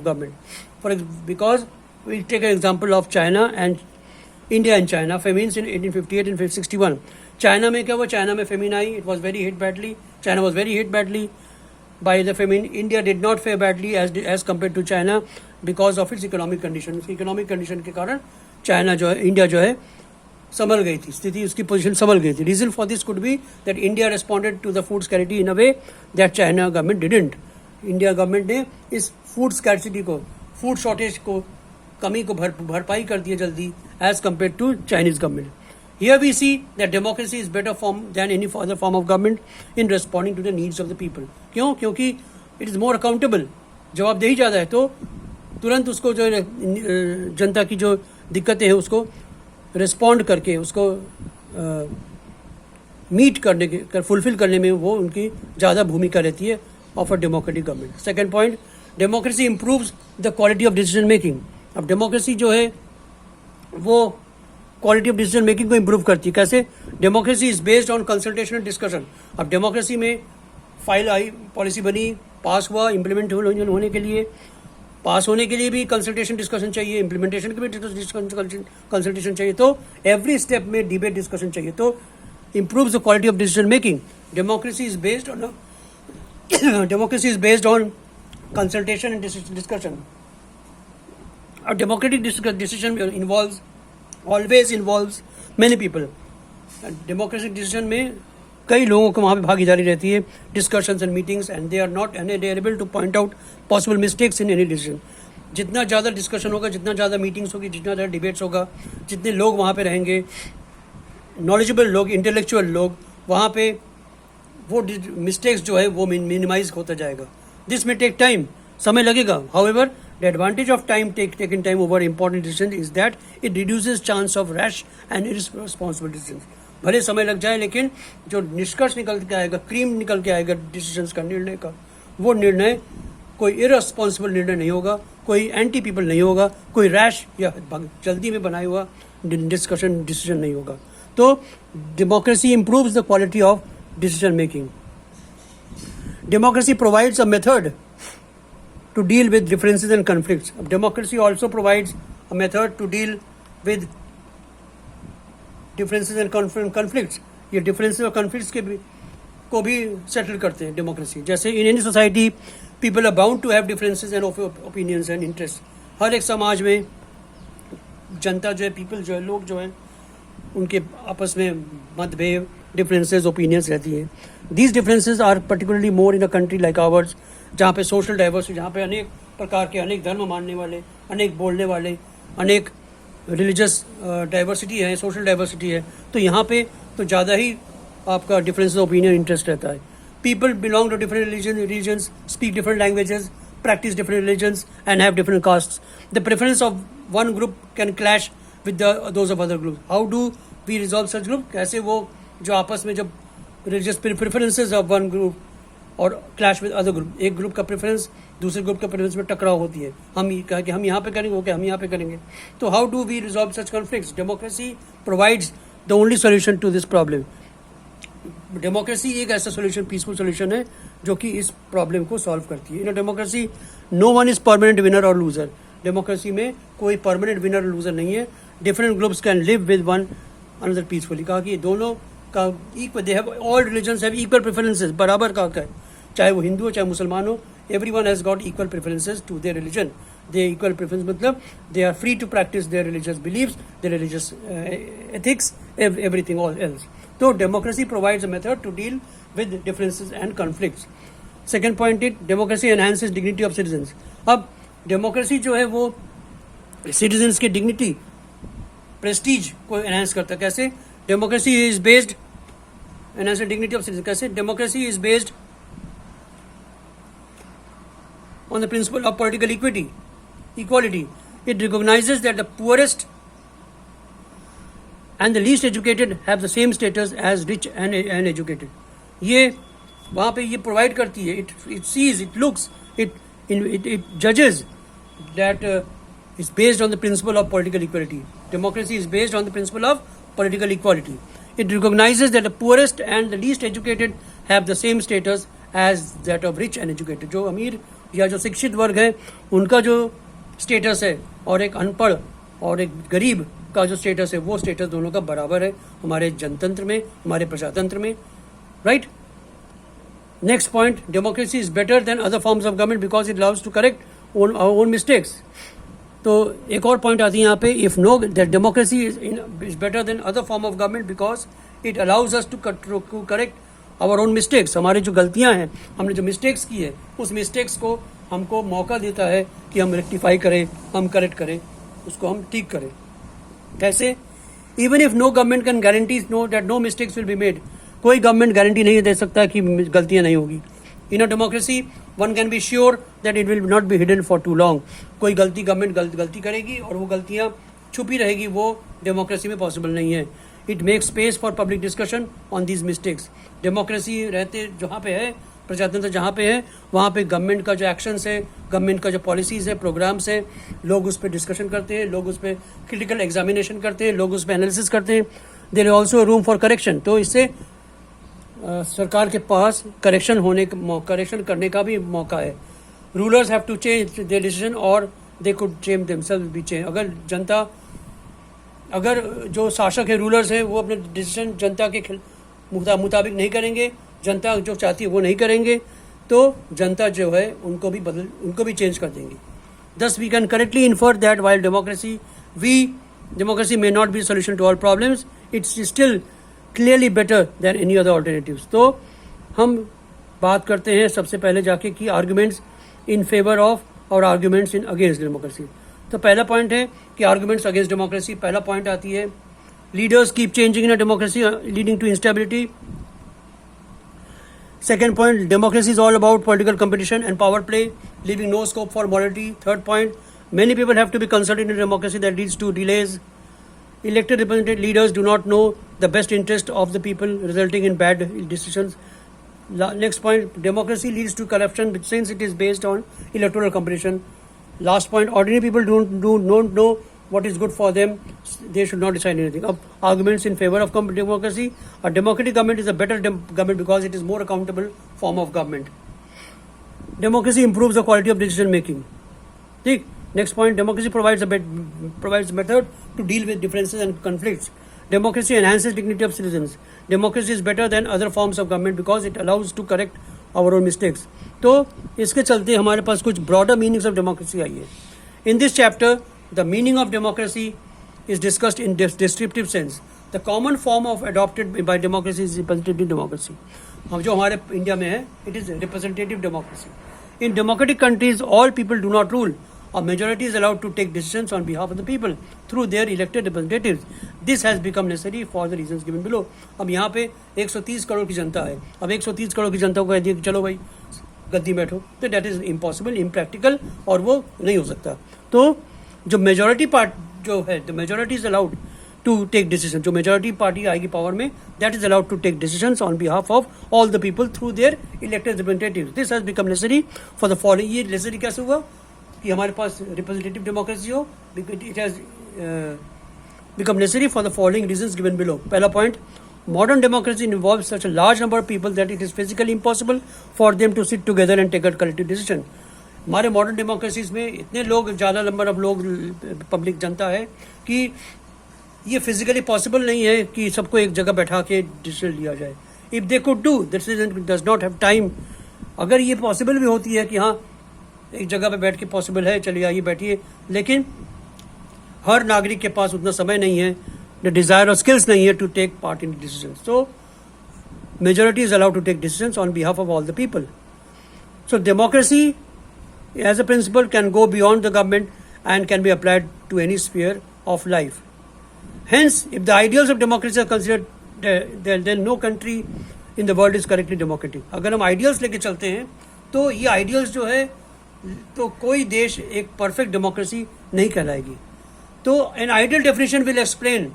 government. Because we take an example of China and India and China, famines in 1858 and 1861. China में क्या हुआ? China में famine I. It was very hit badly. China was very hit badly by the famine. India did not fare badly as compared to China because of its economic condition. Economic condition के कारण China जो है, India जो है संभल गई थी, स्थिति उसकी पोजीशन संभल गई थी. Reason for this could be that India responded to the food scarcity in a way that China government didn't. India government ने इस food scarcity को, food shortage को, कमी को भरपाई कर दिया जल्दी as compared to Chinese government. Here we see that democracy is better form than any other form of government in responding to the needs of the people. क्यों? क्योंकि it is more accountable. जवाबदेही ज़्यादा है तो तुरंत उसको जो जनता की जो दिक्कतें हैं उसको रिस्पॉन्ड करके उसको मीट करने के फुलफिल करने में वो उनकी ज़्यादा भूमिका रहती है of a democratic government. Second point, democracy improves the quality of decision making. अब डेमोक्रेसी जो है वो क्वालिटी ऑफ डिसीजन मेकिंग को इम्प्रूव करती है. कैसे? Democracy is based on consultation and discussion. अब डेमोक्रेसी में फाइल आई, पॉलिसी बनी, पास हुआ, इम्प्लीमेंट होने के लिए, पास होने के लिए भी कंसल्टेशन डिस्कशन चाहिए, इम्प्लीमेंटेशन के भी कंसल्टेशन चाहिए. तो एवरी स्टेप में डिबेट डिस्कशन चाहिए. तो improves the quality of decision making. Democracy is based on consultation and discussion. A democratic decision always involves many people. Democratic decision में कई लोगों को वहाँ पे भागीदारी रहती है, discussions and meetings, and they are able to point out possible mistakes in any decision. जितना ज़्यादा डिस्कशन होगा, जितना ज़्यादा मीटिंग्स होगी, जितना ज़्यादा डिबेट्स होगा, जितने लोग वहाँ पे रहेंगे, नॉलेजेबल लोग, इंटेलेक्चुअल लोग, वहाँ पे वो मिस्टेक्स जो है वो मिनिमाइज होता जाएगा. दिस में टेक टाइम, समय लगेगा. However, the advantage of taking time over important decisions is that it reduces chance of rash and irresponsible decisions. भले समय लग जाए लेकिन जो निष्कर्ष निकल के आएगा, क्रीम निकल के आएगा डिसीजंस का, निर्णय का, वो निर्णय कोई इररेस्पॉन्सिबल निर्णय नहीं होगा, कोई एंटी पीपल नहीं होगा, कोई रैश या जल्दी में बनाया हुआ डिसीजन नहीं होगा. तो democracy improves the quality of decision making. Democracy provides a method to deal with differences and conflicts. Democracy also provides a method to deal with differences and conflicts. ये differences और conflicts को भी settle करते हैं democracy. जैसे in any society, people are bound to have differences and opinions and interests. हर एक समाज में जनता जो है, people जो है, लोग जो हैं, उनके आपस में मतभेद, differences, opinions रहती हैं. These differences are particularly more in a country like ours, जहाँ पे सोशल डाइवर्सिटी, जहाँ पे अनेक प्रकार के, अनेक धर्म मानने वाले, अनेक बोलने वाले, अनेक रिलीजियस डाइवर्सिटी है, सोशल डाइवर्सिटी है. तो यहाँ पे तो ज़्यादा ही आपका डिफरेंस ऑफ ओपिनियन, इंटरेस्ट रहता है. People belong to different religions, speak different languages, practice different religions and have different castes. The preference of one group can clash with those of other groups. How do we resolve such group? कैसे वो जो आपस में जब religious preferences of one group और clash with other group, एक group का preference दूसरे ग्रुप का प्रेफरेंस में टकराव होती है, हम कहा कि हम यहाँ पे करेंगे, ओके हम यहाँ पे करेंगे. तो how do we resolve such conflicts? Democracy provides the only solution to this problem. Democracy एक ऐसा सोल्यूशन, पीसफुल सोल्यूशन है जो कि इस प्रॉब्लम को सॉल्व करती है. In democracy no one is permanent winner और लूजर. डेमोक्रेसी में कोई परमानेंट विनर और लूजर नहीं है. Different groups can live with one another peacefully. कहा कि दोनों का equal, they have, all religions have equal preferences. बराबर का है, चाहे वो हिंदू हो चाहे मुसलमान हो, everyone has got equal preferences to their religion. Their equal preference मतलब they are free to practice their religious beliefs, their religious ethics, everything all else. So democracy provides a method to deal with differences and conflicts. Second point is democracy enhances dignity of citizens. अब democracy जो है वो citizens के dignity, prestige को enhance करता है. कैसे? Democracy is based, enhance dignity of citizens. कैसे? Democracy is based on the principle of political equality. It recognizes that the poorest and the least educated have the same status as rich and educated. ये वहाँ पे ये provide करती है. It sees, it looks, it judges that is based on the principle of political equality. Democracy is based on the principle of political equality. It recognizes that the poorest and the least educated have the same status as that of rich and educated. जो अमीर या जो शिक्षित वर्ग है उनका जो status है और एक अनपढ़ और एक गरीब का जो स्टेटस है वो स्टेटस दोनों का बराबर है हमारे जनतंत्र में, हमारे प्रजातंत्र में, right. Next point, democracy is better than other forms of government because it allows to correct our own mistakes. तो एक और पॉइंट आती है यहाँ पे, if know that democracy is better than other form of government because it allows us to correct our own mistakes. हमारी जो गलतियाँ हैं, हमने जो मिस्टेक्स की है, उस मिस्टेक्स को हमको मौका देता है कि हम रेक्टिफाई करें, हम करेक्ट करें, उसको हम ठीक करें. कैसे? Even if no government can guarantee no that no mistakes will be made. कोई गवर्नमेंट गारंटी नहीं दे सकता कि गलतियां नहीं होगी. In a democracy one can be sure that it will not be hidden for too long. कोई government गलती करेगी और वो गलतियां छुपी रहेगी, वो डेमोक्रेसी में पॉसिबल नहीं है. It makes space for public discussion on these mistakes. Democracy रहते जहाँ पे है, प्रजातंत्र जहाँ पे है, वहाँ पे गवर्नमेंट का जो एक्शंस है, गवर्नमेंट का जो पॉलिसीज़ है, प्रोग्राम्स है, लोग उस पर डिस्कशन करते हैं, लोग उस पर क्रिटिकल एग्जामिनेशन करते हैं, लोग उस पर एनालिसिस करते हैं. There is also room for correction. तो इससे सरकार के पास करेक्शन करने का भी मौका है. Rulers have to change their decision और दे कुड चेंज देमसेल्व्स भी चेंज. अगर जो शासक है, रूलर्स है, वो अपने डिसीजन जनता के मुताबिक नहीं करेंगे, जनता जो चाहती है वो नहीं करेंगे, तो जनता जो है उनको भी चेंज कर देंगे. Thus we can correctly infer that while democracy may not be a solution to all problems, it's still clearly better than any other alternatives. तो हम बात करते हैं सबसे पहले जाके कि आर्गुमेंट्स इन फेवर ऑफ और आर्गुमेंट्स इन अगेंस्ट डेमोक्रेसी. तो पहला पॉइंट है कि आर्गुमेंट्स अगेंस्ट डेमोक्रेसी. पहला पॉइंट आती है, leaders keep changing in a democracy leading to instability. Second point, democracy is all about political competition and power play, leaving no scope for morality. Third point, many people have to be consulted in a democracy that leads to delays. Elected representative leaders do not know the best interest of the people, resulting in bad decisions. Next point, democracy leads to corruption since it is based on electoral competition. Last point, ordinary people don't know what is good for them. They should not decide anything. Arguments in favor of democracy. A democratic government is a better government because it is more accountable form of government. Democracy improves the quality of decision making. ठीक. Next point, democracy provides method to deal with differences and conflicts. Democracy enhances dignity of citizens. Democracy is better than other forms of government because it allows to correct our own mistakes. तो इसके चलते हमारे पास कुछ broader meanings of democracy आई है. In this chapter, the meaning of democracy is discussed in descriptive sense. The common form of adopted by democracy is representative democracy. अब जो हमारे India में है, it is representative democracy. In democratic countries, all people do not rule. A majority is allowed to take decisions on behalf of the people through their elected representatives. This has become necessary for the reasons given below. अब यहाँ पे 130 करोड़ की जनता है. अब 130 करोड़ की जनता को कह दिया कि चलो भाई गद्दी बैठो, तो that is impossible, impractical, और वो नहीं हो सकता. तो जो मेजॉरिटी पार्ट जो है, the majority is allowed to take decision. जो मेजॉरिटी पार्टी आएगी पावर में, that is allowed to take decisions on behalf of all the people through their elected representatives. This has become necessary for the following. ये necessary कैसे हुआ कि हमारे पास representative democracy हो? It has become necessary for the following reasons given below. पहला point, modern democracy involves such a large number of people that it is physically impossible for them to sit together and take a collective decision. हमारे modern democracies में इतने लोग, ज़्यादा number of लोग, public जनता है कि ये फिजिकली पॉसिबल नहीं है कि सबको एक जगह बैठा के डिसीजन लिया जाए. If they could do this does not have time. अगर ये पॉसिबल भी होती है कि हाँ एक जगह पे बैठ के पॉसिबल है, चलिए आइए बैठिए, लेकिन हर नागरिक के पास उतना समय नहीं है, द डिज़ायर और स्किल्स नहीं है to take part in decision. So majority is allowed to take decision on behalf of all the people. So democracy as a principle can go beyond the government and can be applied to any sphere of life. Hence, if the ideals of democracy are considered, then no country in the world is correctly democratic. अगर हम ideals लेके चलते हैं तो ये ideals जो है, तो कोई देश एक perfect democracy नहीं कहलाएगी. तो an ideal definition will explain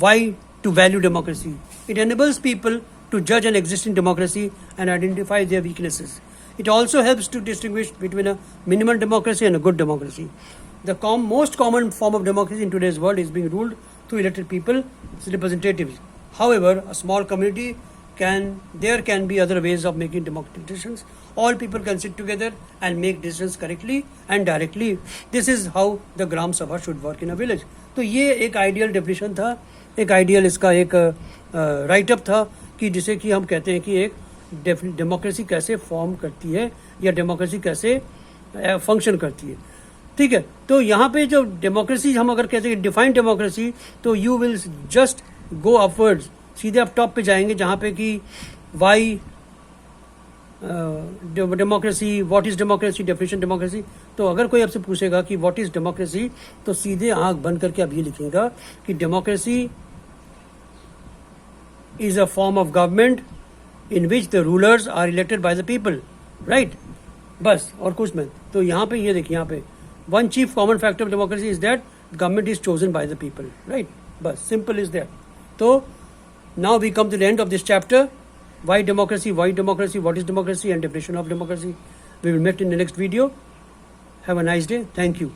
why to value democracy. It enables people to judge an existing democracy and identify their weaknesses. It also helps to distinguish between a minimal democracy and a good democracy. The most common form of democracy in today's world is being ruled through elected people, representatives. However, a small community there can be other ways of making democratic decisions. All people can sit together and make decisions correctly and directly. This is how the Gram Sabha should work in a village. तो ये एक ideal definition था, एक ideal इसका एक write up था कि जिसे कि हम कहते हैं कि एक डेमोक्रेसी कैसे फॉर्म करती है या डेमोक्रेसी कैसे फंक्शन करती है. ठीक है, तो यहाँ पे जो डेमोक्रेसी हम अगर कहते हैं डिफाइंड डेमोक्रेसी, तो you will just go upwards, सीधे आप टॉप पे जाएंगे जहाँ पे कि Y democracy, what is democracy, definition democracy. तो अगर कोई आपसे पूछेगा कि व्हाट इज डेमोक्रेसी, तो सीधे आंख बंद करके आप ये लिखेगा कि democracy is a form of government in which the rulers are elected by the people. Right, बस और कुछ नहीं. तो यहाँ पे ये देखिए, यहाँ पे one chief common factor of democracy is that government is chosen by the people. Right, बस सिंपल इज दैट. तो now we come to the end of this chapter. Why democracy, what is democracy, and definition of democracy. We will meet in the next video. Have a nice day. Thank you.